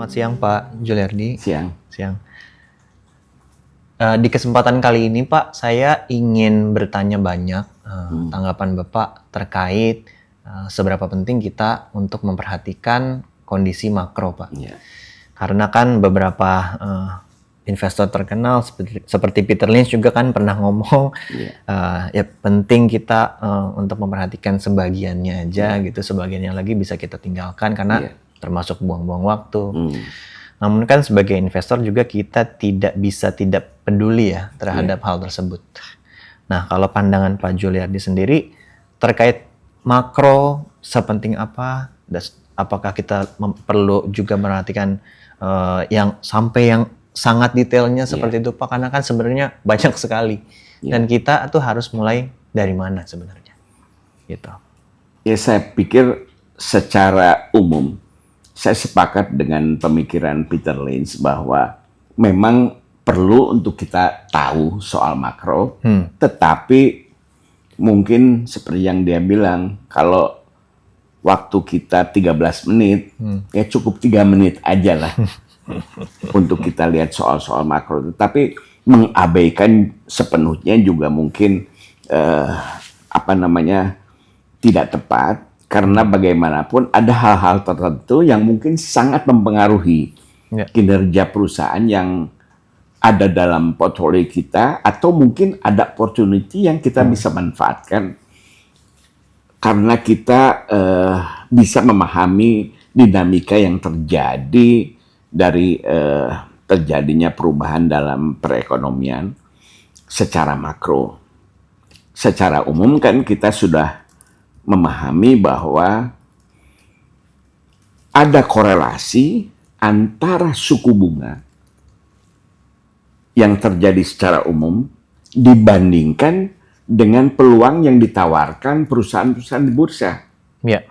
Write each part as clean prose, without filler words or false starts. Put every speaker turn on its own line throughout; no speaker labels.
Selamat siang Pak Juliardi.
Siang.
Siang. Di kesempatan kali ini Pak, saya ingin bertanya banyak tanggapan Bapak terkait seberapa penting kita untuk memperhatikan kondisi makro Pak.
Yeah.
Karena kan beberapa investor terkenal seperti Peter Lynch juga kan pernah ngomong ya penting kita untuk memperhatikan sebagiannya aja gitu, sebagiannya lagi bisa kita tinggalkan karena termasuk buang-buang waktu. Namun kan sebagai investor juga kita tidak bisa tidak peduli ya terhadap hal tersebut. Nah, kalau pandangan Pak Juliardi sendiri terkait makro sepenting apa? Dan apakah kita perlu juga memperhatikan yang sampai yang sangat detailnya seperti itu Pak? Karena kan sebenarnya banyak sekali. Dan kita tuh harus mulai dari mana sebenarnya? Gitu.
Ya, saya pikir secara umum saya sepakat dengan pemikiran Peter Lynch bahwa memang perlu untuk kita tahu soal makro, tetapi mungkin seperti yang dia bilang, kalau waktu kita 13 menit, ya cukup 3 menit aja lah untuk kita lihat soal-soal makro. Tetapi mengabaikan sepenuhnya juga mungkin tidak tepat. Karena bagaimanapun ada hal-hal tertentu yang mungkin sangat mempengaruhi kinerja perusahaan yang ada dalam portfolio kita, atau mungkin ada opportunity yang kita bisa manfaatkan karena kita bisa memahami dinamika yang terjadi dari terjadinya perubahan dalam perekonomian secara makro. Secara umum kan kita sudah memahami bahwa ada korelasi antara suku bunga yang terjadi secara umum dibandingkan dengan peluang yang ditawarkan perusahaan-perusahaan di bursa.
Ya.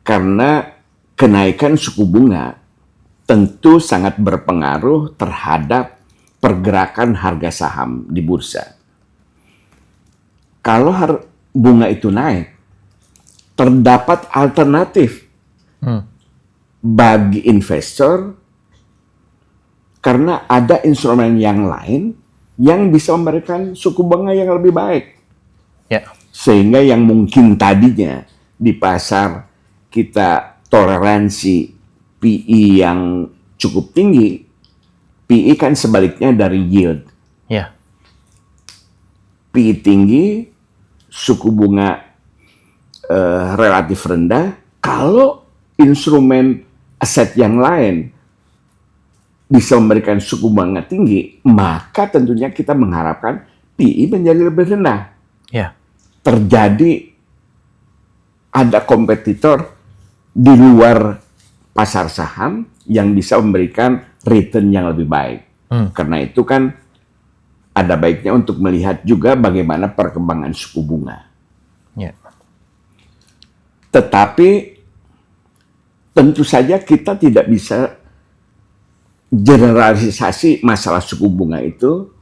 Karena kenaikan suku bunga tentu sangat berpengaruh terhadap pergerakan harga saham di bursa. Kalau bunga itu naik, terdapat alternatif bagi investor karena ada instrumen yang lain yang bisa memberikan suku bunga yang lebih baik. Sehingga yang mungkin tadinya di pasar kita toleransi PE yang cukup tinggi, PE kan sebaliknya dari yield. PE tinggi, suku bunga relatif rendah. Kalau instrumen aset yang lain bisa memberikan suku bunga tinggi, maka tentunya kita mengharapkan PE menjadi lebih rendah. Terjadi ada kompetitor di luar pasar saham yang bisa memberikan return yang lebih baik. Karena itu kan ada baiknya untuk melihat juga bagaimana perkembangan suku bunga. Tetapi tentu saja kita tidak bisa generalisasi masalah suku bunga itu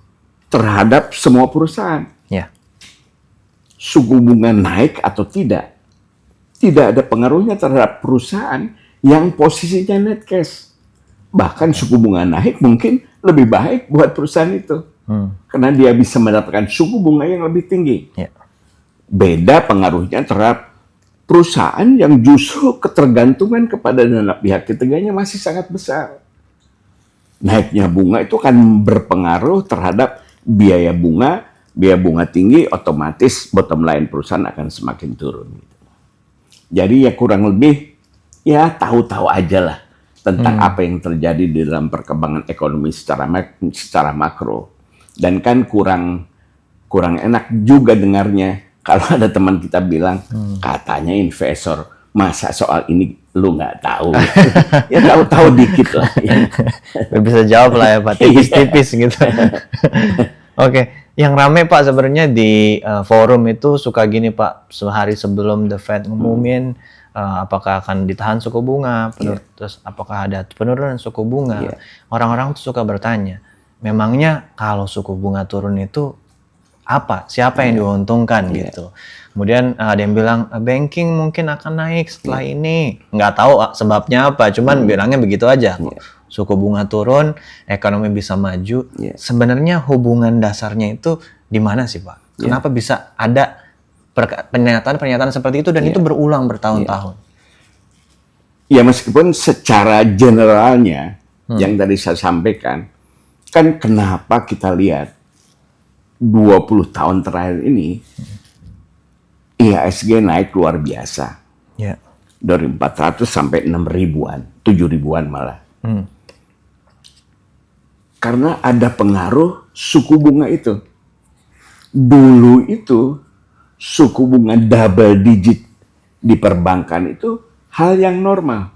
terhadap semua perusahaan. Suku bunga naik atau tidak ada pengaruhnya terhadap perusahaan yang posisinya net cash. Bahkan suku bunga naik mungkin lebih baik buat perusahaan itu. Karena dia bisa mendapatkan suku bunga yang lebih tinggi. Beda pengaruhnya terhadap perusahaan yang justru ketergantungan kepada dana pihak ketiganya masih sangat besar. Naiknya bunga itu akan berpengaruh terhadap biaya bunga tinggi, otomatis bottom line perusahaan akan semakin turun. Jadi ya kurang lebih ya tahu-tahu aja lah tentang apa yang terjadi di dalam perkembangan ekonomi secara makro. Dan kan kurang enak juga dengarnya kalau ada teman kita bilang katanya investor, masa soal ini lu nggak tahu. Ya tahu-tahu dikit lah.
Bisa jawab lah ya Pak, tipis-tipis gitu. Oke, yang rame Pak sebenarnya di forum itu suka gini Pak, sehari sebelum The Fed ngumumin apakah akan ditahan suku bunga, terus apakah ada penurunan suku bunga. Orang-orang tuh suka bertanya, memangnya kalau suku bunga turun itu apa, siapa yang diuntungkan gitu. Kemudian ada yang bilang banking mungkin akan naik setelah ini, nggak tahu sebabnya apa, cuman bilangnya begitu aja. Suku bunga turun, ekonomi bisa maju. Sebenarnya hubungan dasarnya itu di mana sih Pak? Kenapa bisa ada pernyataan-pernyataan seperti itu dan itu berulang bertahun-tahun?
Ya meskipun secara generalnya yang tadi saya sampaikan, kan kenapa kita lihat 20 tahun terakhir ini IHSG naik luar biasa. Dari 400 sampai 6 ribuan, 7 ribuan malah. Karena ada pengaruh suku bunga itu. Dulu itu suku bunga double digit di perbankan itu hal yang normal.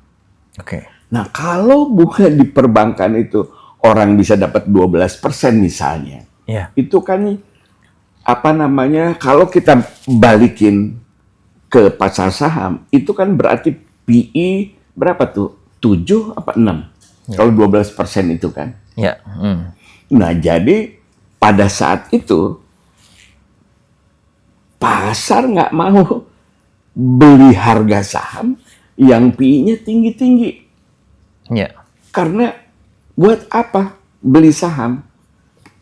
Nah, kalau bunga di perbankan itu orang bisa dapat 12% misalnya. Itu kan kalau kita balikin ke pasar saham, itu kan berarti PE berapa tuh? 7 apa 6? Kalau 12% itu kan. Nah, jadi pada saat itu pasar nggak mau beli harga saham yang PE-nya tinggi-tinggi. Karena buat apa beli saham?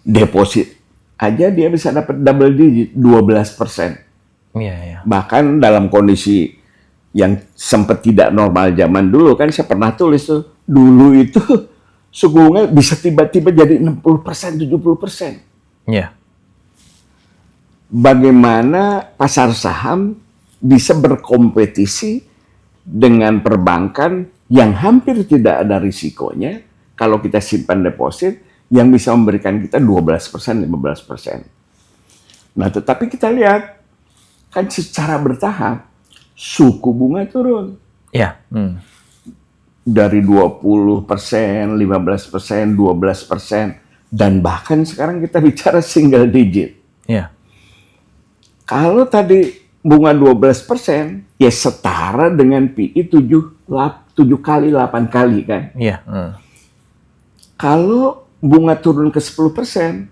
Deposit aja dia bisa dapat double digit 12%. Bahkan dalam kondisi yang sempat tidak normal zaman dulu kan saya pernah tulis tuh, dulu itu suku bunga bisa tiba-tiba jadi 60%, 70%. Bagaimana pasar saham bisa berkompetisi dengan perbankan yang hampir tidak ada risikonya kalau kita simpan deposit yang bisa memberikan kita 12%, 15%. Nah, tetapi kita lihat kan secara bertahap suku bunga turun. Dari 20%, 15%, 12%, dan bahkan sekarang kita bicara single digit. Kalau tadi bunga 12%, ya setara dengan PI 7 kali, 8 kali kan. Kalau bunga turun ke 10%,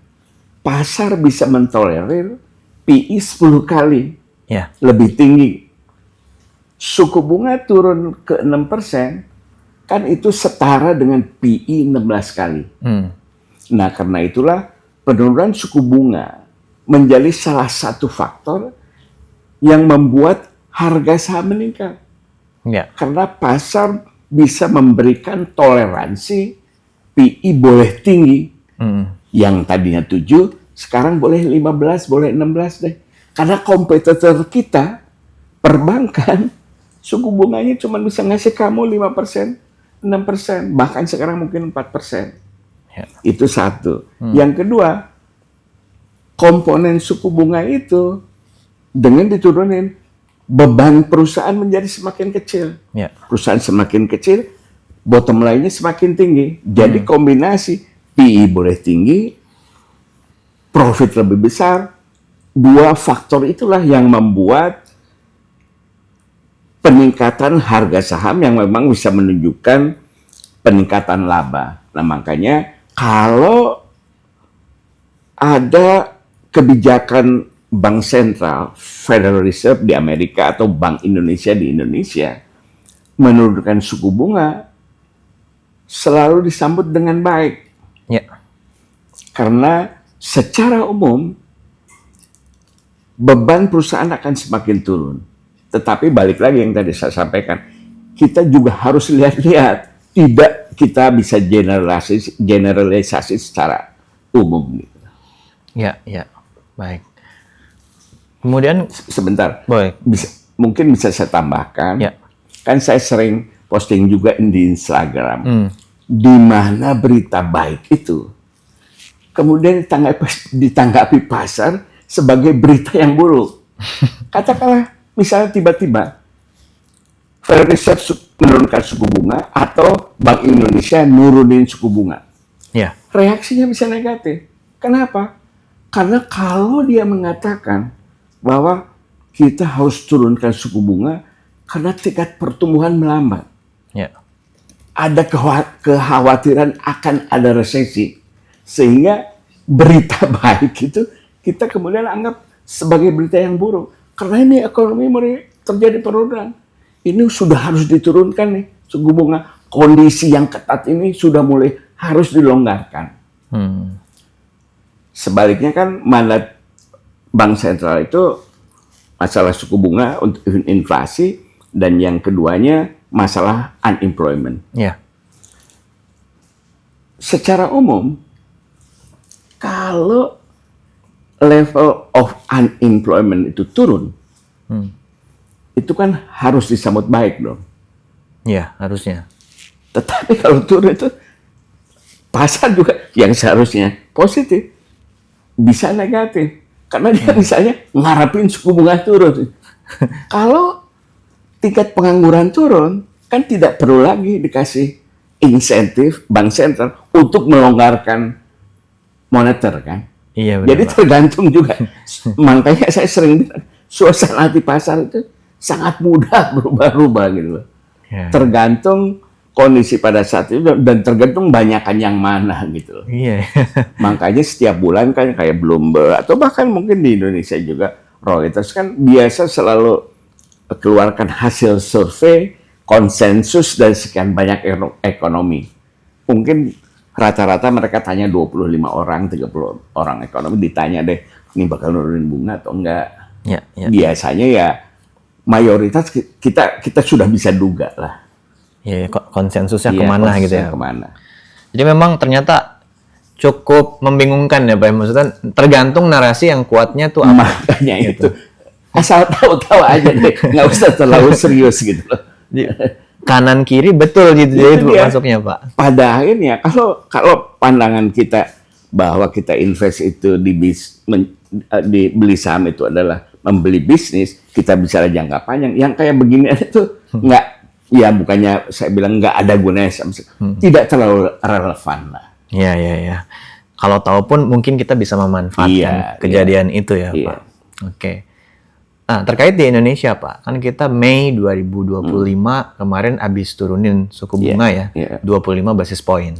pasar bisa mentolerir PI 10 kali lebih tinggi. Suku bunga turun ke 6%, kan itu setara dengan PI 16 kali. Nah, karena itulah penurunan suku bunga menjadi salah satu faktor yang membuat harga saham meningkat. Karena pasar bisa memberikan toleransi PI boleh tinggi. Yang tadinya 7, sekarang boleh 15, boleh 16 deh. Karena kompetitor kita, perbankan, suku bunganya cuma bisa ngasih kamu 5%, 6%, bahkan sekarang mungkin 4%. Itu satu. Yang kedua, komponen suku bunga itu dengan diturunin, beban perusahaan menjadi semakin kecil. Perusahaan semakin kecil, bottom line-nya semakin tinggi. Jadi kombinasi PI boleh tinggi, profit lebih besar. Dua faktor itulah yang membuat peningkatan harga saham yang memang bisa menunjukkan peningkatan laba. Nah, makanya kalau ada kebijakan Bank Sentral, Federal Reserve di Amerika atau Bank Indonesia di Indonesia menurunkan suku bunga, selalu disambut dengan baik. Karena secara umum beban perusahaan akan semakin turun. Tetapi balik lagi yang tadi saya sampaikan, kita juga harus lihat-lihat, tidak kita bisa generalisasi secara umum.
Baik. Kemudian
sebentar,
boleh.
Mungkin bisa saya tambahkan. Kan saya sering posting juga di Instagram, di mana berita baik itu kemudian ditanggapi pasar sebagai berita yang buruk. Katakanlah, misalnya tiba-tiba Federal Reserve menurunkan suku bunga atau Bank Indonesia nurunin suku bunga. Reaksinya bisa negatif. Kenapa? Karena kalau dia mengatakan bahwa kita harus turunkan suku bunga karena tingkat pertumbuhan melambat. Ada kekhawatiran akan ada resesi. Sehingga berita baik itu kita kemudian anggap sebagai berita yang buruk. Karena ini ekonomi mulai terjadi penurunan. Ini sudah harus diturunkan nih suku bunga. Kondisi yang ketat ini sudah mulai harus dilonggarkan. Sebaliknya kan mandat Bank Sentral itu masalah suku bunga untuk inflasi, dan yang keduanya masalah unemployment.
Ya.
Secara umum, kalau level of unemployment itu turun, itu kan harus disambut baik dong.
Ya, harusnya.
Tetapi kalau turun itu, pasar juga yang seharusnya positif, bisa negatif. Karena dia misalnya ngarapin suku bunga turun. Kalau tingkat pengangguran turun, kan tidak perlu lagi dikasih insentif Bank Sentral untuk melonggarkan moneter kan.
Iya, benar,
Jadi
Pak.
tergantung juga. Makanya saya sering bilang, suasana di pasar itu sangat mudah berubah-ubah gitu loh.
Ya.
Tergantung kondisi pada saat itu dan tergantung banyakan yang mana gitu loh.
Iya.
Makanya setiap bulan kan kayak Bloomberg atau bahkan mungkin di Indonesia juga Reuters kan biasa selalu keluarkan hasil survei konsensus dari sekian banyak ekonomi. Mungkin rata-rata mereka tanya 25 orang, 30 orang ekonomi, ditanya deh, ini bakal nurunin bunga atau enggak.
Ya, ya.
Biasanya ya mayoritas kita sudah bisa duga lah.
Ya, konsensusnya
Iya,
kemana gitu
konsensusnya
ya.
Kemana.
Jadi memang ternyata cukup membingungkan ya Pak. Maksudnya tergantung narasi yang kuatnya tuh apa.
Makanya itu. Asal tahu-tahu aja deh, nggak usah terlalu serius gitu loh.
Kanan kiri betul gitu
Itu
itu
dia.
masuknya Pak.
Pada akhirnya kalau pandangan kita bahwa kita invest itu di beli saham itu adalah membeli bisnis, kita bicara jangka panjang. Yang kayak begini itu nggak, ya bukannya saya bilang nggak ada gunanya, tidak terlalu relevan lah.
Iya, iya, iya. Kalau tahu pun mungkin kita bisa memanfaatkan kejadian itu ya Pak. Oke. Nah, terkait di Indonesia Pak, kan kita Mei 2025 kemarin habis turunin suku bunga ya, 25 basis point.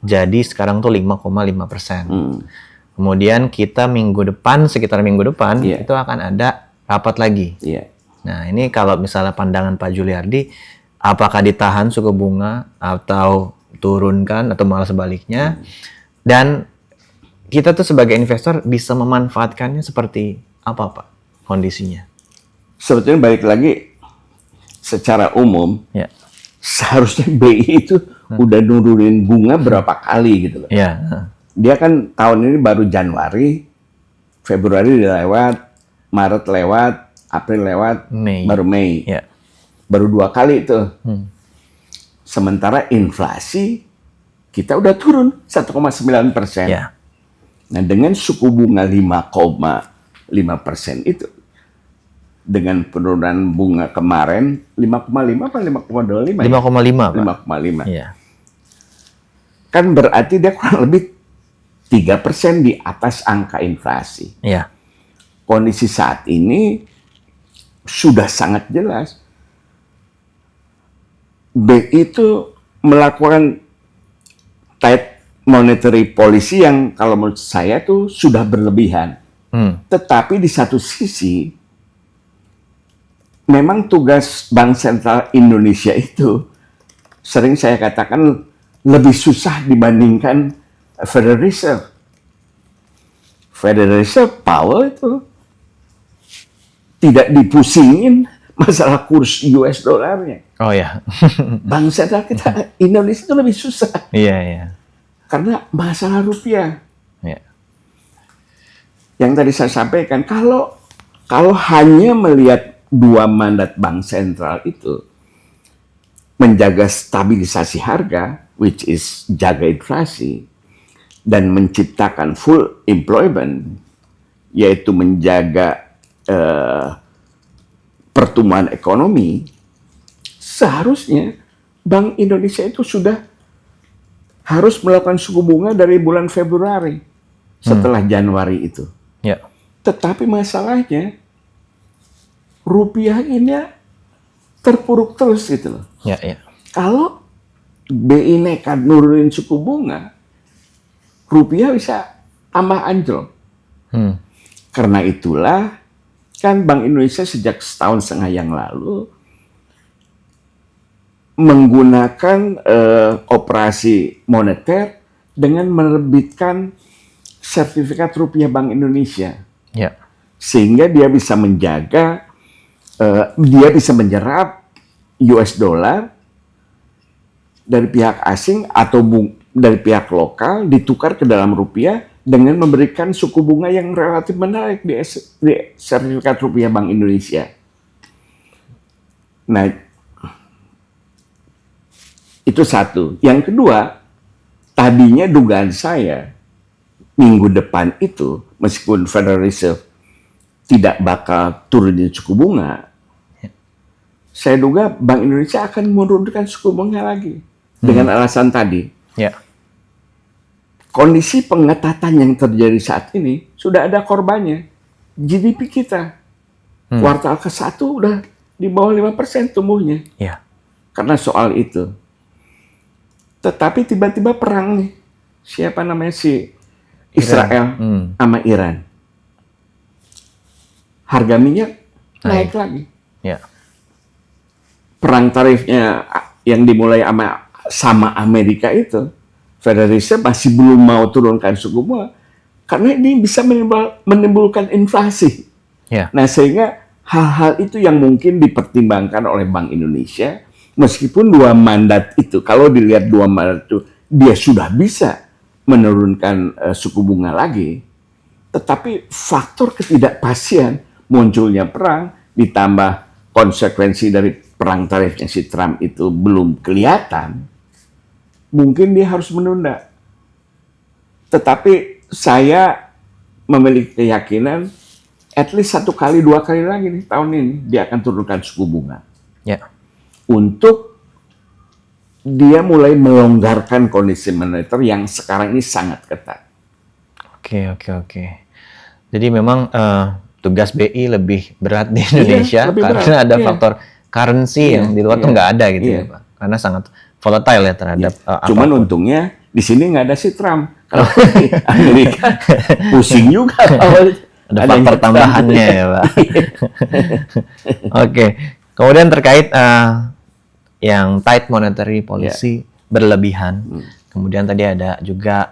Jadi sekarang tuh 5,5%. Kemudian kita sekitar minggu depan itu akan ada rapat lagi. Nah, ini kalau misalnya pandangan Pak Juliardi, apakah ditahan suku bunga atau turunkan atau malah sebaliknya? Dan kita tuh sebagai investor bisa memanfaatkannya seperti apa Pak kondisinya?
Sebetulnya balik lagi secara umum, seharusnya BI itu udah nurunin bunga berapa kali gitu loh. Dia kan tahun ini baru Januari, Februari udah lewat, Maret lewat, April lewat, baru Mei. Baru 2 kali itu. Sementara inflasi kita udah turun 1,9%. Nah, dengan suku bunga 5,5% itu, dengan penurunan bunga kemarin 5,5 apa 5,25?
5,5 Pak.
5,5. Kan berarti dia kurang lebih 3% di atas angka inflasi. Kondisi saat ini sudah sangat jelas. BI itu melakukan tight monetary policy yang kalau menurut saya tuh sudah berlebihan. Tetapi di satu sisi, memang tugas Bank Sentral Indonesia itu sering saya katakan lebih susah dibandingkan Federal Reserve. Federal Reserve Powell itu tidak dipusingin masalah kurs US dollarnya.
Oh ya.
Bank Sentral kita Indonesia itu lebih susah. Karena masalah rupiah. Yang tadi saya sampaikan, kalau hanya melihat 2 mandat Bank Sentral itu, menjaga stabilisasi harga, which is jaga inflasi, dan menciptakan full employment, yaitu menjaga pertumbuhan ekonomi, seharusnya Bank Indonesia itu sudah harus melakukan suku bunga dari bulan Februari setelah Januari itu. Tetapi masalahnya rupiah ini terpuruk terus gitu loh. Kalau BI nekat nurunin suku bunga, rupiah bisa tambah anjlok. Karena itulah kan Bank Indonesia sejak setahun setengah yang lalu menggunakan operasi moneter dengan menerbitkan sertifikat rupiah Bank Indonesia.
Ya.
Sehingga dia bisa menjaga, dia bisa menyerap US dollar dari pihak asing atau dari pihak lokal ditukar ke dalam rupiah dengan memberikan suku bunga yang relatif menarik di sertifikat rupiah Bank Indonesia. Nah, itu satu. Yang kedua, tadinya dugaan saya minggu depan itu, meskipun Federal Reserve tidak bakal turunin suku bunga, saya duga Bank Indonesia akan menurunkan suku bunga lagi dengan alasan tadi.
Ya.
Kondisi pengetatan yang terjadi saat ini sudah ada korbannya. GDP kita kuartal ke-1 udah di bawah 5% tumbuhnya.
Ya.
Karena soal itu. Tetapi tiba-tiba perang nih. Siapa namanya si Israel sama Iran. Harga minyak naik lagi.
Ya.
Perang tarifnya yang dimulai sama Amerika itu, Federal Reserve masih belum mau turunkan suku bunga karena ini bisa menimbulkan inflasi.
Ya.
Nah, sehingga hal-hal itu yang mungkin dipertimbangkan oleh Bank Indonesia, meskipun dua mandat itu, kalau dilihat dua mandat itu, dia sudah bisa menurunkan suku bunga lagi, tetapi faktor ketidakpastian munculnya perang ditambah konsekuensi dari perang tarifnya si Trump itu belum kelihatan, mungkin dia harus menunda. Tetapi saya memiliki keyakinan at least 1 kali 2 kali lagi nih tahun ini dia akan turunkan suku bunga.
Ya.
Untuk dia mulai melonggarkan kondisi moneter yang sekarang ini sangat ketat.
Oke. Jadi memang tugas BI lebih berat di Indonesia karena
berat.
ada faktor currency yang di luar tuh nggak ada gitu ya Pak. Karena sangat volatile ya terhadap
Cuman untungnya di sini nggak ada si Trump. Kalau di Amerika pusing juga kalau
ada faktor tambahannya ya Pak. Oke. Kemudian terkait yang tight monetary policy berlebihan. Kemudian tadi ada juga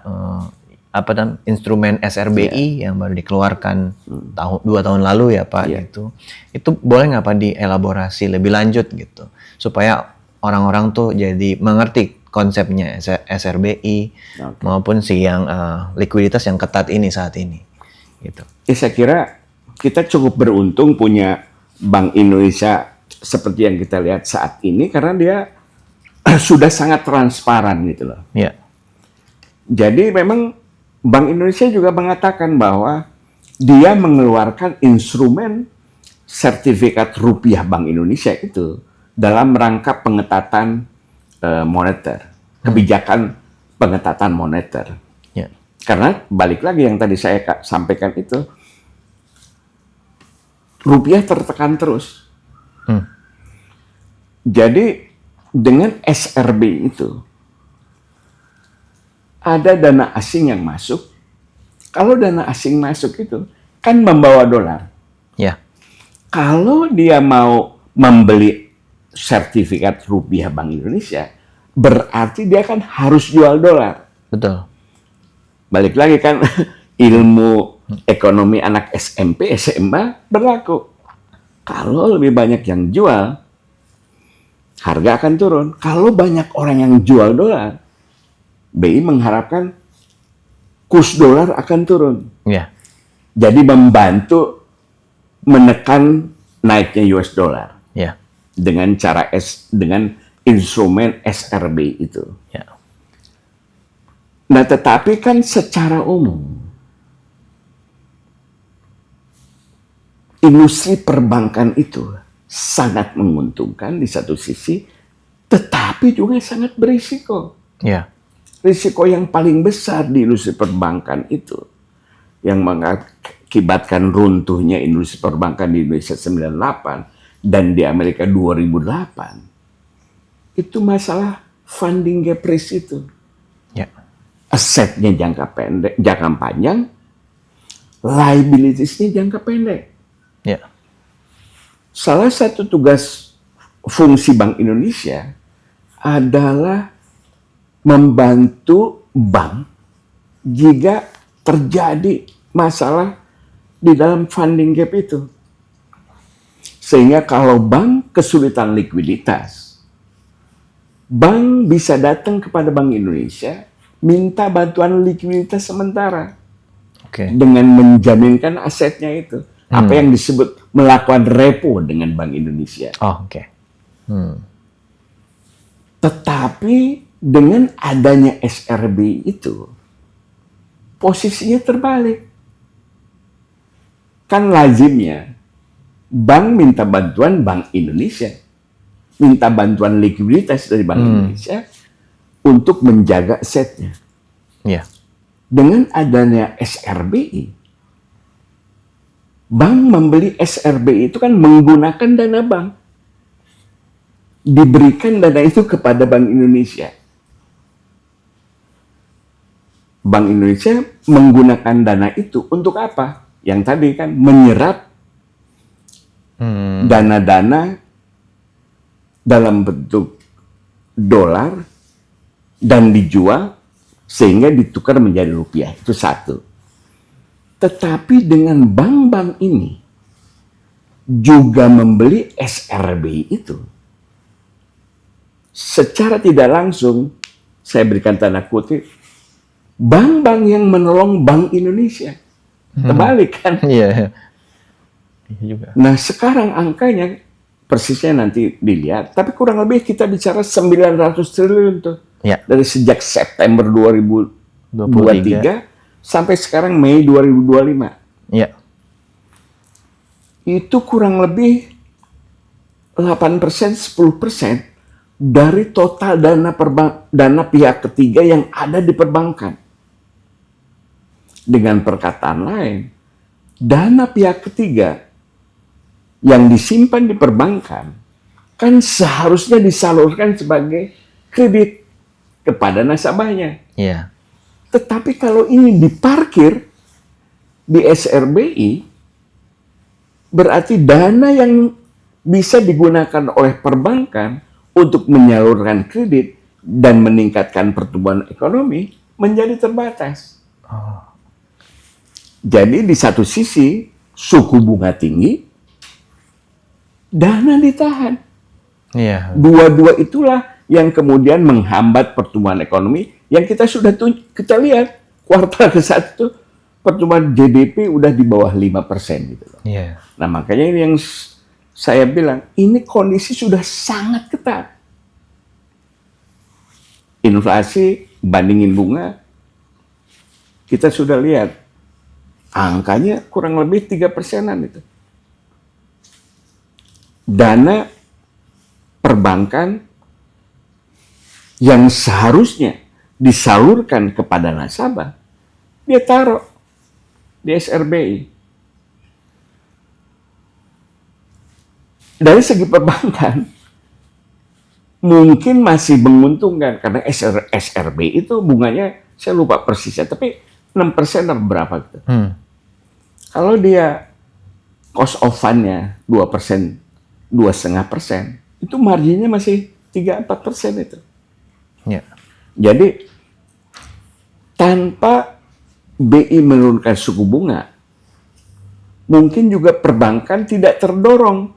instrumen SRBI yang baru dikeluarkan 2 tahun lalu ya Pak gitu. Itu boleh nggak Pak dielaborasi lebih lanjut gitu supaya orang-orang tuh jadi mengerti konsepnya SRBI maupun yang likuiditas yang ketat ini saat ini gitu.
Saya kira kita cukup beruntung punya Bank Indonesia seperti yang kita lihat saat ini karena dia sudah sangat transparan gitu loh.
Ya.
Jadi memang Bank Indonesia juga mengatakan bahwa dia mengeluarkan instrumen sertifikat rupiah Bank Indonesia itu dalam rangka pengetatan moneter, kebijakan pengetatan moneter.
Ya.
Karena balik lagi yang tadi saya sampaikan itu, rupiah tertekan terus. Jadi dengan SRB itu ada dana asing yang masuk. Kalau dana asing masuk itu kan membawa dolar.
Ya.
Kalau dia mau membeli sertifikat rupiah Bank Indonesia, berarti dia kan harus jual dolar.
Betul.
Balik lagi kan ilmu ekonomi anak SMP, SMA berlaku. Kalau lebih banyak yang jual, harga akan turun. Kalau banyak orang yang jual dolar, BI mengharapkan kurs dolar akan turun.
Ya.
Jadi membantu menekan naiknya US dollar.
Ya.
Dengan dengan instrumen SRB itu.
Ya.
Nah, tetapi kan secara umum industri perbankan itu sangat menguntungkan di satu sisi, tetapi juga sangat berisiko.
Ya.
Risiko yang paling besar di industri perbankan itu yang mengakibatkan runtuhnya industri perbankan di Indonesia 98 dan di Amerika 2008 itu masalah funding gap risk itu.
Ya.
Asetnya jangka pendek, jangka panjang, liabilities-nya jangka pendek.
Ya.
Salah satu tugas fungsi Bank Indonesia adalah membantu bank jika terjadi masalah di dalam funding gap itu. Sehingga kalau bank kesulitan likuiditas, bank bisa datang kepada Bank Indonesia minta bantuan likuiditas sementara
Oke.
dengan menjaminkan asetnya itu. Apa yang disebut melakukan repo dengan Bank Indonesia.
Oh, oke.
Tetapi dengan adanya SRB itu, posisinya terbalik. Kan lazimnya bank minta bantuan Bank Indonesia, minta bantuan likuiditas dari Bank Indonesia untuk menjaga asetnya.
Iya.
Dengan adanya SRBI, bank membeli SRBI itu kan menggunakan dana bank. Diberikan dana itu kepada Bank Indonesia. Bank Indonesia menggunakan dana itu untuk apa? Yang tadi kan menyerap dana-dana dalam bentuk dolar dan dijual sehingga ditukar menjadi rupiah. Itu satu. Tetapi dengan bank-bank ini juga membeli SRBI itu. Secara tidak langsung, saya berikan tanda kutip, bank-bank yang menolong Bank Indonesia. Terbalik kan?
Iya. Iya juga.
Nah sekarang angkanya persisnya nanti dilihat, tapi kurang lebih kita bicara 900 triliun tuh.
Ya.
Dari sejak September 2023 sampai sekarang Mei 2025.
Iya.
Itu kurang lebih 8%, 10% dari total dana pihak ketiga yang ada di perbankan. Dengan perkataan lain, dana pihak ketiga yang disimpan di perbankan kan seharusnya disalurkan sebagai kredit kepada nasabahnya.
Iya.
Tetapi kalau ini diparkir di SRBI, berarti dana yang bisa digunakan oleh perbankan untuk menyalurkan kredit dan meningkatkan pertumbuhan ekonomi menjadi terbatas. Jadi di satu sisi suku bunga tinggi, dana ditahan.
Iya.
Dua-dua itulah yang kemudian menghambat pertumbuhan ekonomi yang kita sudah kita lihat kuartal ke-1 itu pertumbuhan GDP udah di bawah 5% gitu loh.
Iya.
Nah makanya ini yang saya bilang, ini kondisi sudah sangat ketat. Inflasi bandingin bunga, kita sudah lihat angkanya kurang lebih 3%-an itu. Dana perbankan yang seharusnya disalurkan kepada nasabah, dia taruh di SRBI. Dari segi perbankan, mungkin masih menguntungkan karena SRB itu bunganya saya lupa persisnya, tapi 6% atau berapa gitu. Kalau dia cost of fund-nya 2%, 2,5%, itu marginnya masih 3-4% itu.
Iya.
Jadi tanpa BI menurunkan suku bunga, mungkin juga perbankan tidak terdorong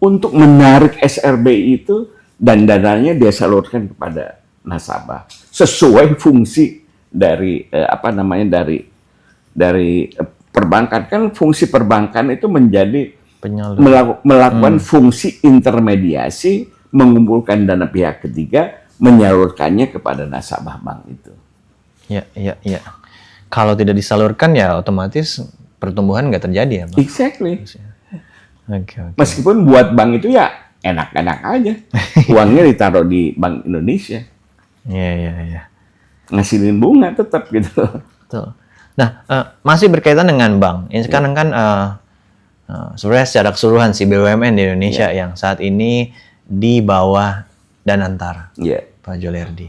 untuk menarik SRBI itu dan dananya dia salurkan kepada nasabah sesuai fungsi dari dari perbankan. Kan fungsi perbankan itu menjadi melakukan fungsi intermediasi, mengumpulkan dana pihak ketiga, menyalurkannya kepada nasabah bank itu.
Iya. Kalau tidak disalurkan ya otomatis pertumbuhan nggak terjadi ya, Bang?
Exactly.
Oke.
Meskipun buat bank itu ya enak-enak aja. Uangnya ditaruh di Bank Indonesia.
Iya.
Ngasilin bunga tetap gitu.
Betul. Nah, masih berkaitan dengan bank. Ini sekarang kan sebenarnya secara keseluruhan si BUMN di Indonesia yang saat ini di bawah Danantar, Pak Jolerdi.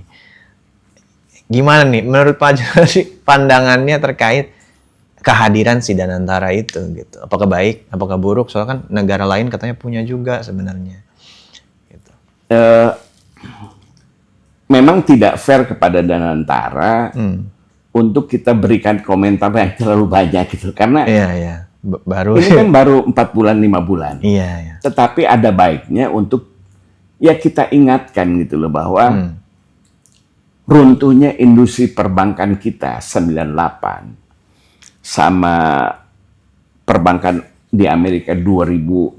Gimana nih menurut Pak Jolerdi pandangannya terkait kehadiran si Danantara itu gitu. Apakah baik, apakah buruk? Soalnya kan negara lain katanya punya juga sebenarnya. Gitu.
Memang tidak fair kepada Danantara untuk kita berikan komentar yang terlalu banyak gitu. Karena
Iya. Baru
ini kan baru 4 bulan, 5 bulan.
Iya.
Tetapi ada baiknya untuk ya kita ingatkan gitu loh bahwa runtuhnya industri perbankan kita 98 sama perbankan di Amerika 2008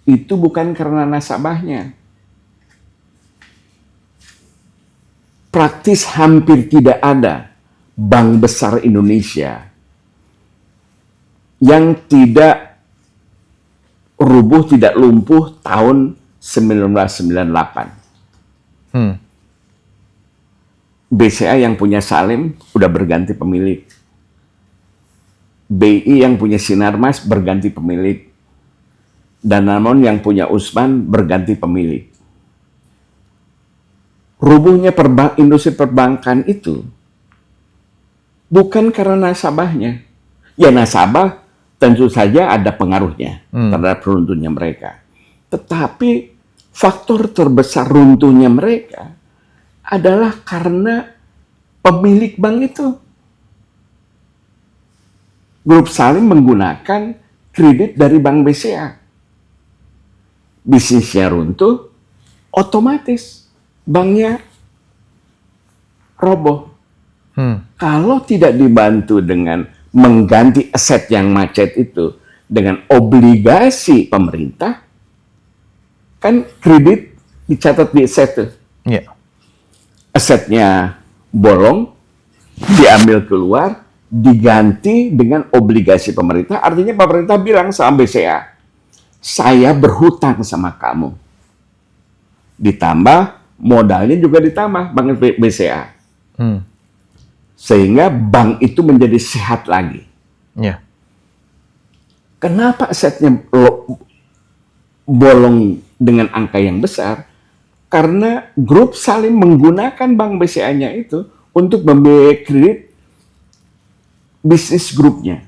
itu bukan karena nasabahnya. Praktis hampir tidak ada bank besar Indonesia yang tidak rubuh, tidak lumpuh tahun 1998. BCA yang punya Salim udah berganti pemilik. BI yang punya Sinarmas berganti pemilik. Danamon yang punya Usman berganti pemilik. Rubuhnya industri perbankan itu bukan karena nasabahnya. Ya nasabah tentu saja ada pengaruhnya terhadap runtuhnya mereka. Tetapi faktor terbesar runtuhnya mereka adalah karena pemilik bank itu. Grup Salim menggunakan kredit dari Bank BCA. Bisnisnya runtuh, otomatis banknya roboh. Kalau tidak dibantu dengan mengganti aset yang macet itu dengan obligasi pemerintah, kan kredit dicatat di aset itu.
Iya.
Asetnya bolong, diambil keluar, diganti dengan obligasi pemerintah. Artinya pemerintah bilang sama BCA, saya berhutang sama kamu. Ditambah modalnya juga ditambah Bank BCA. Sehingga bank itu menjadi sehat lagi.
Iya.
Kenapa asetnya bolong dengan angka yang besar? Karena grup Salim menggunakan bank BCA-nya itu untuk membiayai kredit bisnis grupnya.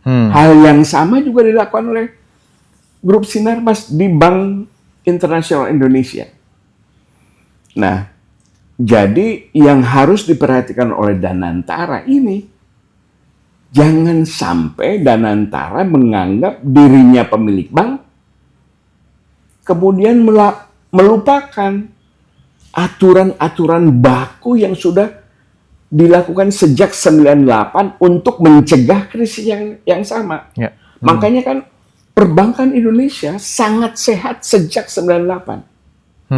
Hal yang sama juga dilakukan oleh grup Sinarmas di Bank Internasional Indonesia. Nah, jadi yang harus diperhatikan oleh Danantara ini, jangan sampai Danantara menganggap dirinya pemilik bank, kemudian melupakan aturan-aturan baku yang sudah dilakukan sejak 98 untuk mencegah krisis yang sama.
Ya.
Makanya kan perbankan Indonesia sangat sehat sejak 98.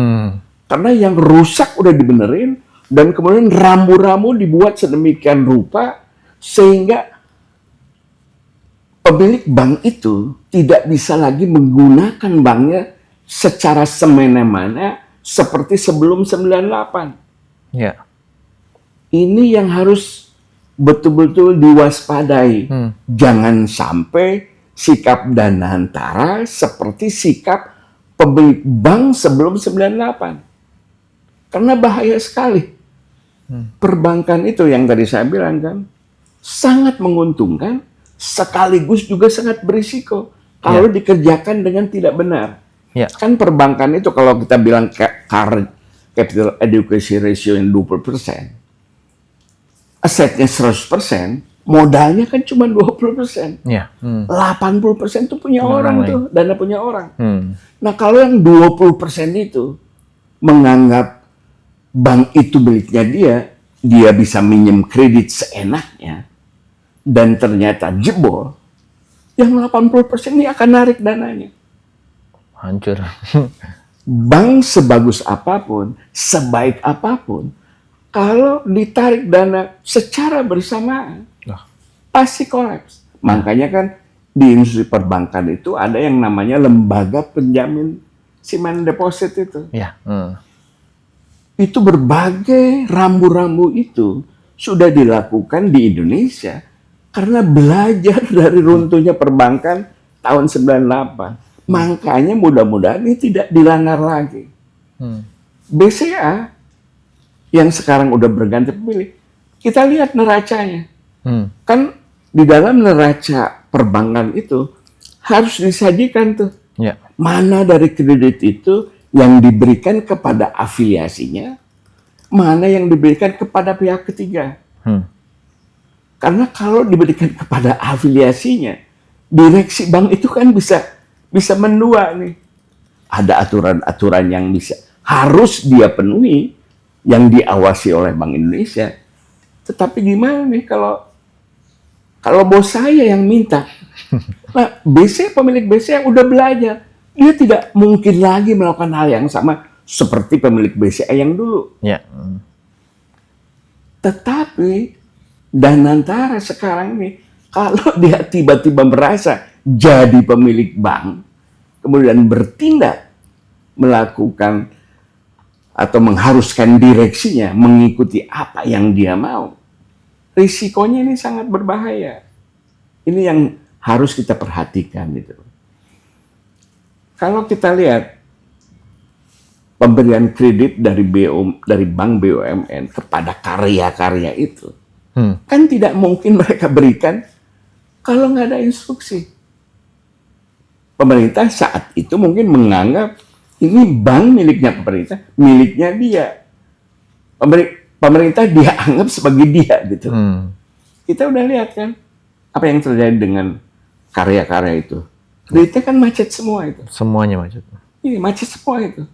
Karena yang rusak udah dibenerin dan kemudian rambu-rambu dibuat sedemikian rupa sehingga pemilik bank itu tidak bisa lagi menggunakan banknya secara semena-mena seperti sebelum 98.
Ya.
Ini yang harus betul-betul diwaspadai. Jangan sampai sikap Danantara seperti sikap pemilik bank sebelum 98. Karena bahaya sekali. Perbankan itu yang tadi saya bilang kan, sangat menguntungkan, sekaligus juga sangat berisiko kalau dikerjakan dengan tidak benar.
Ya.
Kan perbankan itu kalau kita bilang capital adequacy ratio yang 20%, asetnya 100%, modalnya kan cuma 20%.
Ya.
80% itu punya orang tuh, dana punya orang. Nah kalau yang 20% itu menganggap bank itu miliknya dia bisa minjem kredit seenaknya, dan ternyata jebol, yang 80% ini akan narik dananya.
Hancur.
Bank sebagus apapun, sebaik apapun, kalau ditarik dana secara bersamaan, pasti kolaps. Makanya kan di industri perbankan itu ada yang namanya lembaga penjamin simpanan deposit itu.
Ya.
Itu berbagai rambu-rambu itu sudah dilakukan di Indonesia karena belajar dari runtuhnya perbankan tahun 98. Makanya mudah-mudahan ini tidak dilanggar lagi. BCA yang sekarang udah berganti pemilik, kita lihat neracanya. Kan di dalam neraca perbankan itu harus disajikan tuh.
Ya.
Mana dari kredit itu yang diberikan kepada afiliasinya, mana yang diberikan kepada pihak ketiga. Karena kalau diberikan kepada afiliasinya, direksi bank itu kan bisa mendua nih. Ada aturan-aturan yang harus dia penuhi, yang diawasi oleh Bank Indonesia. Tetapi gimana nih kalau bos saya yang minta? Nah, pemilik BC yang udah belajar, dia tidak mungkin lagi melakukan hal yang sama seperti pemilik BCA yang dulu.
Ya.
Tetapi Danantara sekarang ini, kalau dia tiba-tiba merasa jadi pemilik bank, kemudian bertindak melakukan atau mengharuskan direksinya mengikuti apa yang dia mau, risikonya ini sangat berbahaya. Ini yang harus kita perhatikan itu. Kalau kita lihat pemberian kredit dari bank BUMN kepada karya-karya itu, kan tidak mungkin mereka berikan kalau nggak ada instruksi. Pemerintah saat itu mungkin menganggap ini bank miliknya pemerintah, miliknya dia. Pemerintah dia anggap sebagai dia gitu. Kita udah lihat kan apa yang terjadi dengan karya-karya itu. Kreditnya kan macet semua itu.
Semuanya macet.
Ini macet semua itu.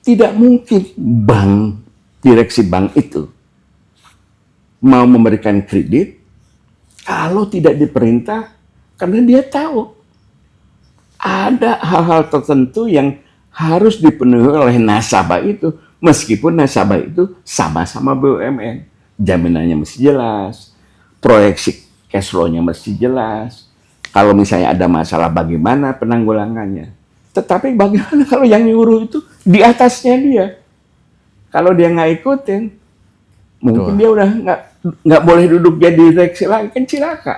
Tidak mungkin direksi bank itu mau memberikan kredit kalau tidak diperintah, karena dia tahu ada hal-hal tertentu yang harus dipenuhi oleh nasabah itu, meskipun nasabah itu sama-sama BUMN. Jaminannya mesti jelas, proyeksi cash flow-nya mesti jelas. Kalau misalnya ada masalah, bagaimana penanggulangannya. Tetapi bagaimana kalau yang nyuruh itu di atasnya dia? Kalau dia nggak ikutin, mungkin dia udah nggak boleh duduk jadi direksi lagi, kan cilaka.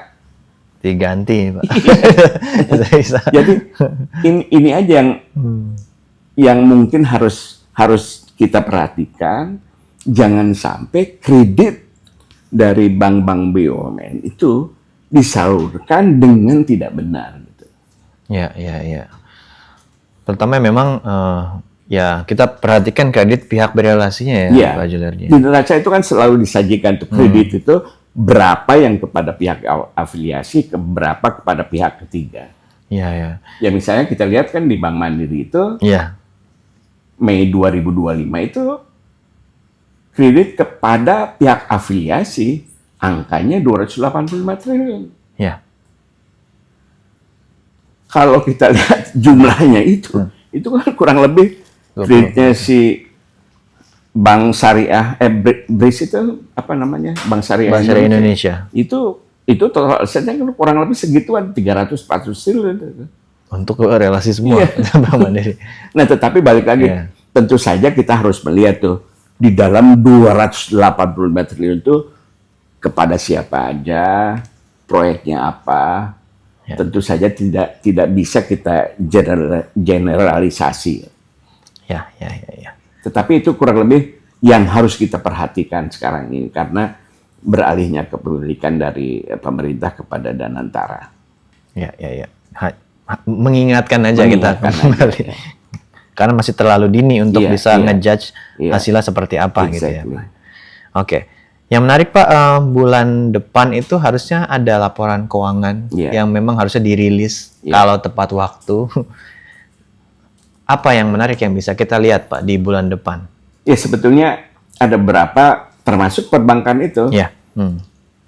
Diganti, Pak.
Jadi ini aja yang mungkin harus kita perhatikan. Jangan sampai kredit dari bank-bank BUMN itu disalurkan dengan tidak benar. Gitu.
Ya. Pertama memang ya kita perhatikan kredit pihak berelasinya ya, Pak Juliardi.
Di neraca itu kan selalu disajikan tuh kredit itu berapa yang kepada pihak afiliasi, berapa kepada pihak ketiga.
Iya.
Ya misalnya kita lihat kan di Bank Mandiri itu, Mei 2025 itu kredit kepada pihak afiliasi angkanya 285 triliun.
Ya.
Kalau kita lihat jumlahnya itu kan kurang lebih kreditnya si Bank Syariah, BRIS itu apa namanya? Bank Syariah
Indonesia.
Itu total asetnya kurang lebih segituan, 300-400 triliun.
Untuk relasi semua. Bank Mandiri.
Nah, tetapi balik lagi, tentu saja kita harus melihat tuh, di dalam 285 triliun itu kepada siapa aja, proyeknya apa, tentu saja tidak bisa kita generalisasi.
Ya.
Tetapi itu kurang lebih yang harus kita perhatikan sekarang ini, karena beralihnya kepemilikan dari pemerintah kepada Danantara.
Ya. Mengingatkan aja kita kembali. Karena masih terlalu dini untuk bisa ngejudge hasilnya seperti apa gitu ya, Pak. Oke. Yang menarik, Pak, bulan depan itu harusnya ada laporan keuangan yang memang harusnya dirilis kalau tepat waktu. Apa yang menarik yang bisa kita lihat, Pak, di bulan depan?
Ya, sebetulnya ada berapa, termasuk perbankan itu.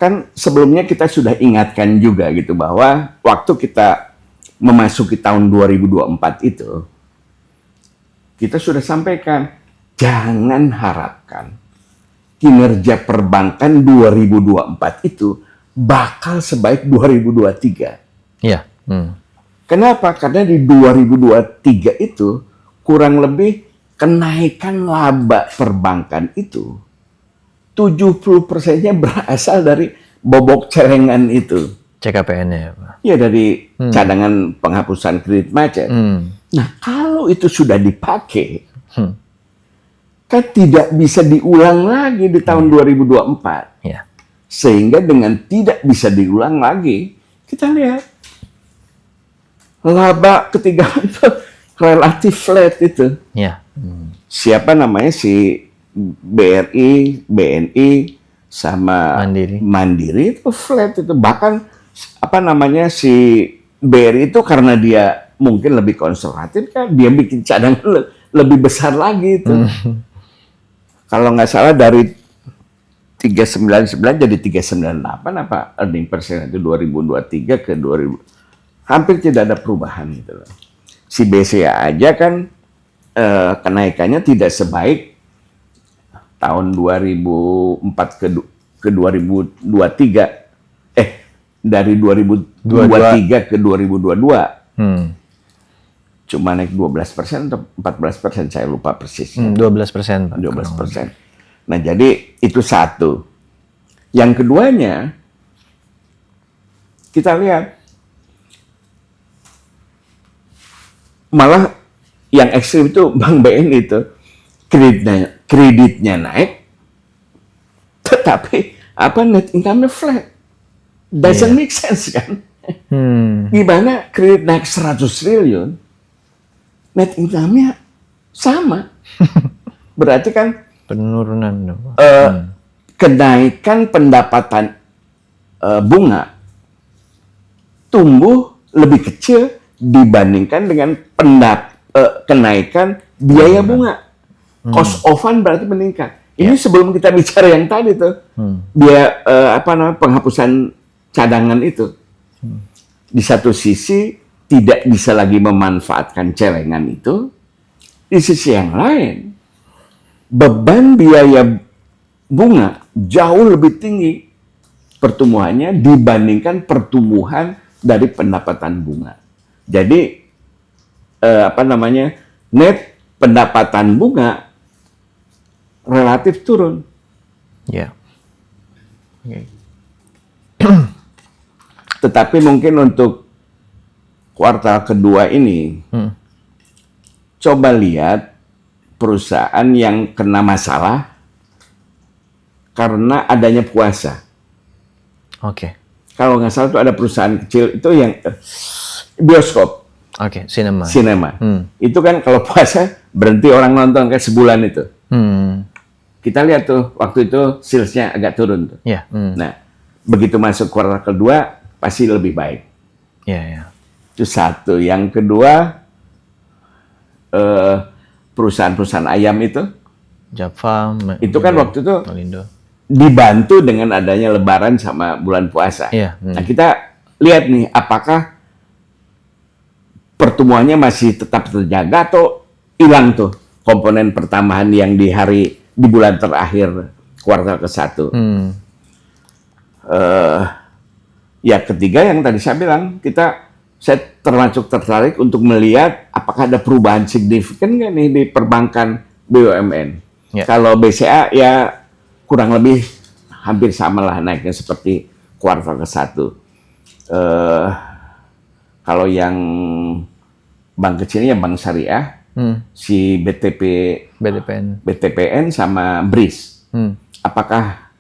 Kan sebelumnya kita sudah ingatkan juga gitu, bahwa waktu kita memasuki tahun 2024 itu, kita sudah sampaikan, jangan harapkan kinerja perbankan 2024 itu bakal sebaik 2023.
Iya.
Kenapa? Karena di 2023 itu kurang lebih kenaikan laba perbankan itu 70%-nya berasal dari bobok celengan itu.
CKPN-nya ya, Pak?
Ya, dari cadangan penghapusan kredit macet. Nah, kalau itu sudah dipakai, kan tidak bisa diulang lagi di tahun 2024. Sehingga dengan tidak bisa diulang lagi, kita lihat laba ketiga itu relatif flat itu.
Ya.
Siapa namanya si BRI, BNI sama Mandiri itu flat itu. Bahkan apa namanya si BRI itu karena dia mungkin lebih konservatif kan, dia bikin cadangan lebih besar lagi itu. Kalau nggak salah dari 399 jadi 398 apa earning per share itu 2023 ke 2000 hampir tidak ada perubahan gitu loh. Si BCA aja kan kenaikannya tidak sebaik tahun 2004 ke 2023 dari 2023 ke 2022 cuma naik 12% atau 14%, saya lupa persisnya.
12%.
12%. Nah, jadi itu satu. Yang keduanya, kita lihat malah yang ekstrim itu Bank BNI itu kreditnya naik, tetapi net income-nya flat. Doesn't make sense kan? Gimana kredit naik 100 triliun, net income-nya sama. Berarti kan
penurunan.
Kenaikan pendapatan bunga tumbuh lebih kecil dibandingkan dengan kenaikan biaya bunga. Cost of fund berarti meningkat. Ini sebelum kita bicara yang tadi tuh, penghapusan cadangan itu. Di satu sisi tidak bisa lagi memanfaatkan celengan itu, di sisi yang lain beban biaya bunga jauh lebih tinggi pertumbuhannya dibandingkan pertumbuhan dari pendapatan bunga. Jadi net pendapatan bunga relatif turun.
Ya. Okay.
Tetapi mungkin untuk kuartal kedua ini, coba lihat perusahaan yang kena masalah karena adanya puasa.
Oke.
Kalau nggak salah itu ada perusahaan kecil itu yang bioskop.
Oke, sinema.
Itu kan kalau puasa berhenti orang nonton kan sebulan itu. Kita lihat tuh waktu itu salesnya agak turun tuh.
Yeah.
Nah, begitu masuk kuartal kedua pasti lebih baik.
Yeah.
Itu satu. Yang kedua, perusahaan-perusahaan ayam itu,
Java,
itu kan waktu itu
Malindo
dibantu dengan adanya Lebaran sama bulan puasa.
Yeah.
Nah, kita lihat nih apakah pertumbuhannya masih tetap terjaga atau hilang tuh komponen pertambahan yang di bulan terakhir kuartal ke-1. Ya ketiga yang tadi saya bilang, saya termasuk tertarik untuk melihat apakah ada perubahan signifikan nggak nih di perbankan BUMN. Yeah. Kalau BCA ya kurang lebih hampir sama lah naiknya seperti kuartal ke-1. Kalau yang bank kecilnya Bank Syariah, si BTPN sama BRIS. Apakah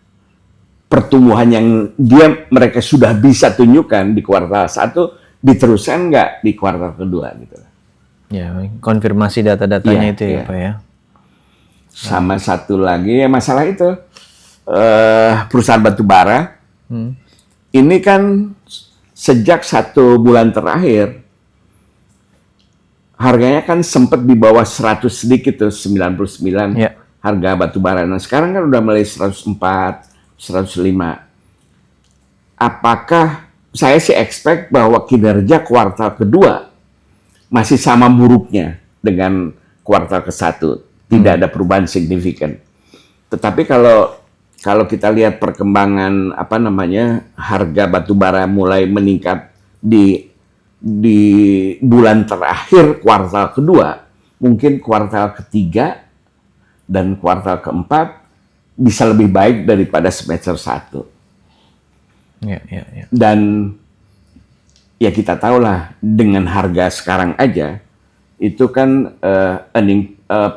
pertumbuhan yang mereka sudah bisa tunjukkan di kuartal 1 diteruskan nggak di kuartal kedua gitu?
Ya, konfirmasi data-datanya itu ya Pak ya.
Sama satu lagi ya masalah itu perusahaan batubara. Ini kan sejak 1 bulan terakhir harganya kan sempat di bawah 100 sedikit tuh, 99 harga batubara. Nah sekarang kan udah mulai 104, 105. Apakah saya sih expect bahwa kinerja kuartal kedua masih sama buruknya dengan kuartal ke-1, tidak ada perubahan signifikan. Tetapi kalau kita lihat perkembangan harga batubara mulai meningkat di bulan terakhir kuartal kedua, mungkin kuartal ketiga dan kuartal keempat bisa lebih baik daripada semester 1. Dan ya kita tahulah dengan harga sekarang aja itu kan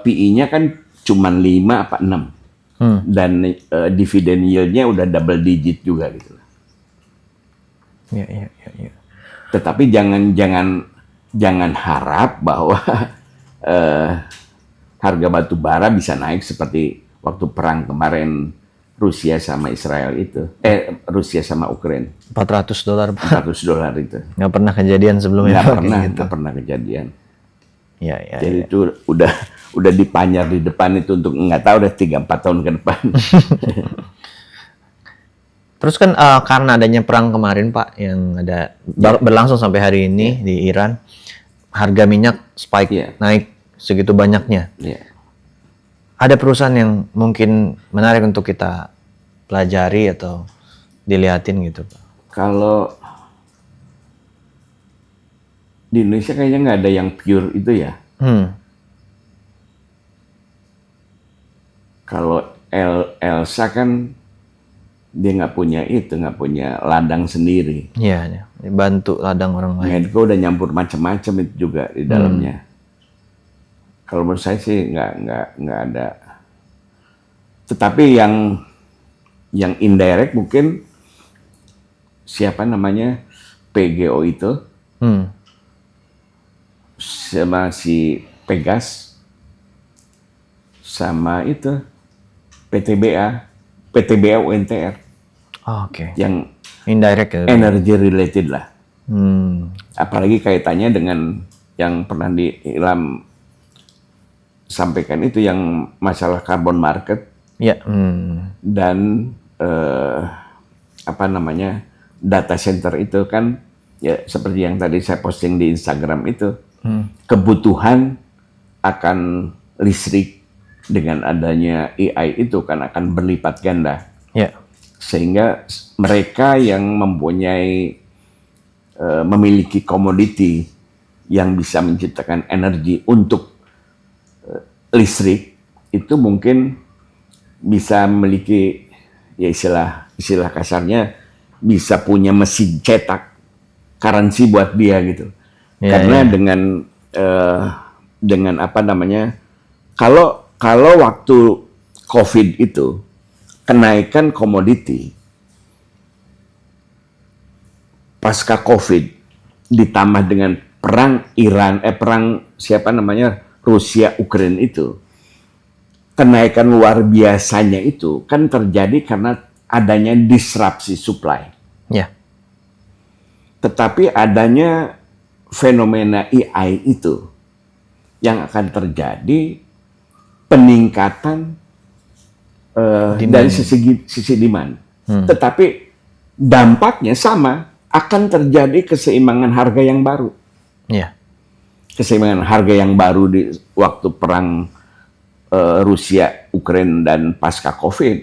PE-nya kan cuma 5 apa 6. dan dividen yield-nya udah double digit juga gitu.
Ya.
Tetapi jangan harap bahwa harga batu bara bisa naik seperti waktu perang kemarin Rusia sama Israel itu. Rusia sama Ukraina.
$400 Pak.
$400 itu.
Nggak pernah kejadian sebelumnya.
Nggak pernah kejadian.
Ya.
Jadi itu udah dipanyar di depan itu untuk nggak tahu udah 3-4 tahun ke depan.
Terus kan karena adanya perang kemarin Pak yang ada berlangsung sampai hari ini di Iran, harga minyak spike naik segitu banyaknya. Ada perusahaan yang mungkin menarik untuk kita pelajari atau dilihatin gitu Pak?
Kalau di Indonesia kayaknya nggak ada yang pure itu ya. Kalau Elsa kan dia nggak punya ladang sendiri.
Iya, bantu ladang orang lain.
Medco udah nyampur macam-macam itu juga di dalamnya. Kalau menurut saya sih nggak ada. Tetapi yang indirect mungkin siapa namanya PGO itu sama si Pegas sama itu PTBA UNTR.
Oke.
Yang
indirect ya.
Energy related lah. Apalagi kaitannya dengan yang pernah di Ilham sampaikan itu yang masalah carbon market.
Ya.
Dan data center itu kan ya seperti yang tadi saya posting di Instagram itu. Kebutuhan akan listrik dengan adanya AI itu kan akan berlipat ganda.
Ya.
Sehingga mereka yang memiliki komoditi yang bisa menciptakan energi untuk listrik itu mungkin bisa memiliki ya istilah kasarnya bisa punya mesin cetak currency buat dia gitu. Karena dengan kalau waktu COVID itu kenaikan komoditi pasca COVID ditambah dengan perang Rusia Ukraina itu, kenaikan luar biasanya itu kan terjadi karena adanya disrupsi supply.
Ya.
Tetapi adanya fenomena AI itu yang akan terjadi peningkatan dari sisi demand. Tetapi dampaknya sama, akan terjadi keseimbangan harga yang baru.
Ya.
Keseimbangan harga yang baru di waktu perang Rusia, Ukraina dan pasca COVID,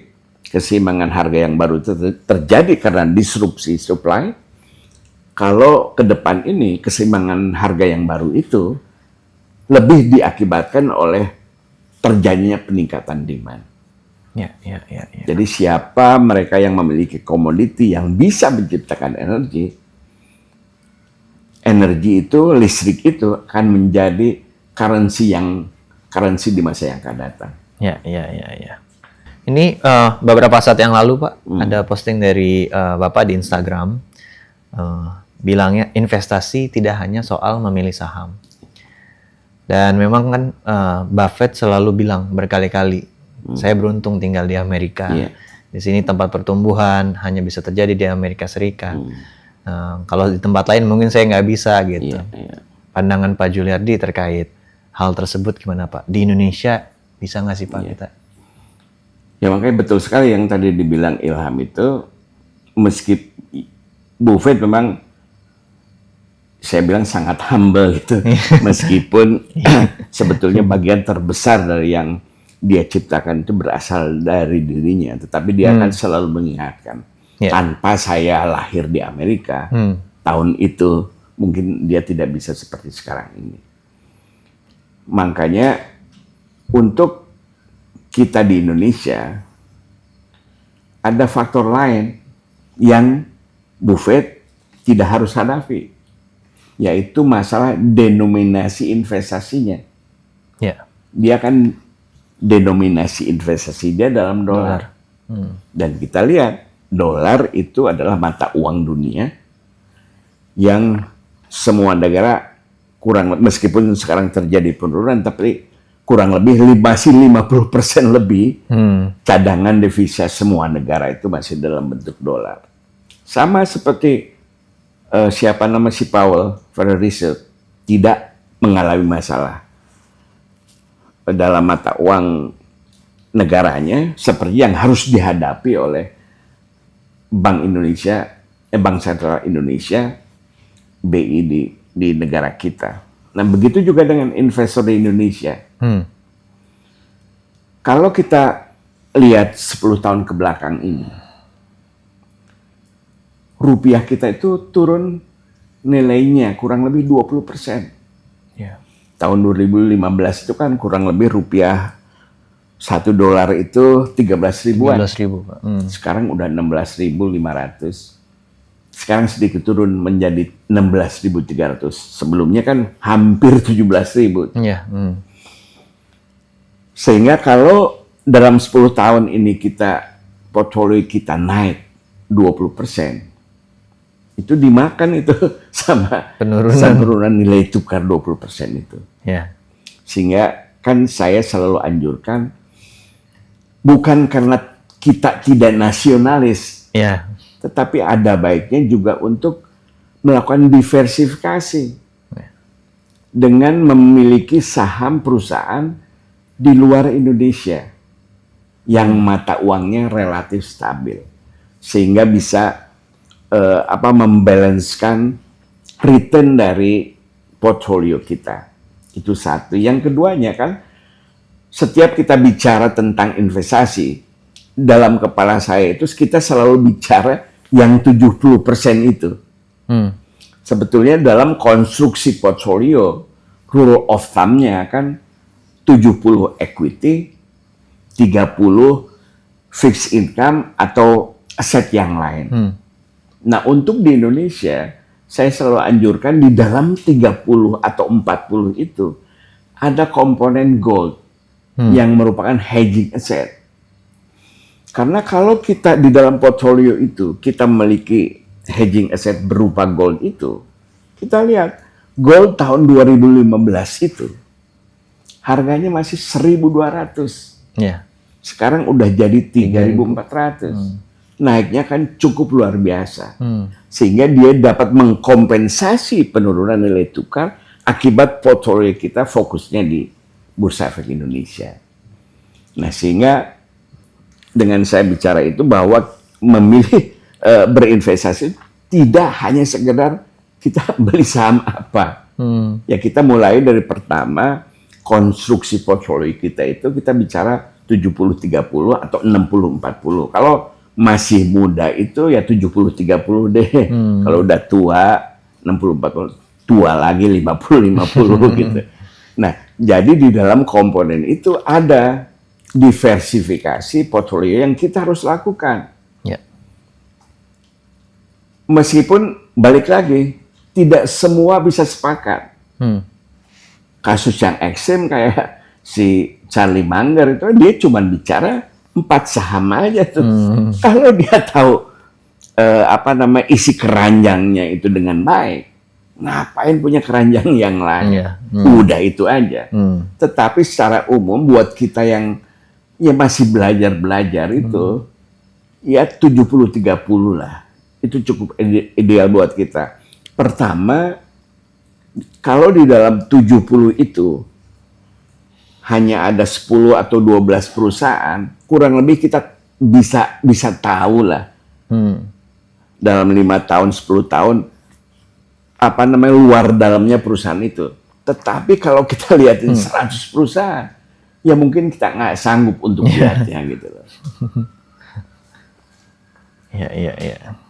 keseimbangan harga yang baru itu terjadi karena disrupsi supply. Kalau ke depan ini keseimbangan harga yang baru itu lebih diakibatkan oleh terjadinya peningkatan demand.
Ya.
Jadi siapa mereka yang memiliki komoditi yang bisa menciptakan energi itu, listrik itu akan menjadi currency di masa yang akan datang.
Ya. Ini beberapa saat yang lalu Pak, ada posting dari Bapak di Instagram, bilangnya investasi tidak hanya soal memilih saham. Dan memang kan Buffett selalu bilang berkali-kali, saya beruntung tinggal di Amerika. Di sini tempat pertumbuhan hanya bisa terjadi di Amerika Serikat. Kalau di tempat lain mungkin saya nggak bisa gitu. Pandangan Pak Juliardi terkait hal tersebut gimana Pak? Di Indonesia bisa nggak sih Pak kita?
Ya makanya betul sekali yang tadi dibilang Ilham itu, meski Buffett memang saya bilang sangat humble gitu, meskipun sebetulnya bagian terbesar dari yang dia ciptakan itu berasal dari dirinya, tetapi dia akan selalu mengingatkan, tanpa saya lahir di Amerika, tahun itu mungkin dia tidak bisa seperti sekarang ini. Makanya untuk kita di Indonesia ada faktor lain yang Buffett tidak harus hadapi, yaitu masalah denominasi investasinya. Dia kan denominasi investasinya dalam dolar. Dan kita lihat dolar itu adalah mata uang dunia yang semua negara meskipun sekarang terjadi penurunan, tapi kurang lebih masih 50% lebih cadangan devisa semua negara itu masih dalam bentuk dolar. Sama seperti si Powell, Federal Reserve, tidak mengalami masalah dalam mata uang negaranya seperti yang harus dihadapi oleh Bank Sentral Indonesia, BI di negara kita. Nah, begitu juga dengan investor di Indonesia. Kalau kita lihat 10 tahun ke belakang ini, rupiah kita itu turun nilainya kurang lebih 20%. Tahun 2015 itu kan kurang lebih rupiah $1 itu 13 ribuan.
13 ribu, Pak.
Sekarang udah 16.500. Sekarang sedikit turun menjadi 16.300. Sebelumnya kan hampir 17.000.
Iya.
Sehingga kalau dalam 10 tahun ini portfolio kita naik 20%, itu dimakan itu sama penurunan nilai tukar 20% itu.
Ya.
Sehingga kan saya selalu anjurkan, bukan karena kita tidak nasionalis, tetapi ada baiknya juga untuk melakukan diversifikasi dengan memiliki saham perusahaan di luar Indonesia yang mata uangnya relatif stabil, sehingga bisa membalancekan return dari portfolio kita. Itu satu. Yang keduanya kan, setiap kita bicara tentang investasi, dalam kepala saya itu kita selalu bicara yang 70% itu. Sebetulnya dalam konstruksi portfolio, rule of thumb-nya kan 70 equity, 30 fixed income atau aset yang lain. Nah, untuk di Indonesia, saya selalu anjurkan di dalam 30 atau 40 itu ada komponen gold yang merupakan hedging asset. Karena kalau kita di dalam portfolio itu kita memiliki hedging asset berupa gold itu, kita lihat gold tahun 2015 itu harganya masih 1.200. Sekarang udah jadi 3.400. Naiknya kan cukup luar biasa. Sehingga dia dapat mengkompensasi penurunan nilai tukar akibat portfolio kita fokusnya di Bursa Efek Indonesia. Nah, sehingga dengan saya bicara itu bahwa memilih berinvestasi tidak hanya sekedar kita beli saham apa. Ya, kita mulai dari pertama konstruksi portfolio kita itu kita bicara 70-30 atau 60-40. Kalau masih muda itu ya 70-30 deh. Kalau udah tua 60-40, tua lagi 50-50 gitu. Nah, jadi di dalam komponen itu ada diversifikasi portfolio yang kita harus lakukan. Meskipun balik lagi, tidak semua bisa sepakat. Kasus yang ekstrem kayak si Charlie Munger itu, dia cuma bicara 4 saham aja tuh. Kalau dia tahu isi keranjangnya itu dengan baik, ngapain punya keranjang yang lain? Udah itu aja. Tetapi secara umum buat kita yang ya masih belajar itu, ya 70-30 lah. Itu cukup ideal buat kita. Pertama, kalau di dalam 70 itu hanya ada 10 atau 12 perusahaan, kurang lebih kita bisa tahu lah. Dalam 5 tahun, 10 tahun, luar dalamnya perusahaan itu. Tetapi kalau kita lihatin 100 perusahaan, ya mungkin kita nggak sanggup untuk lihatnya gitu loh.
Iya.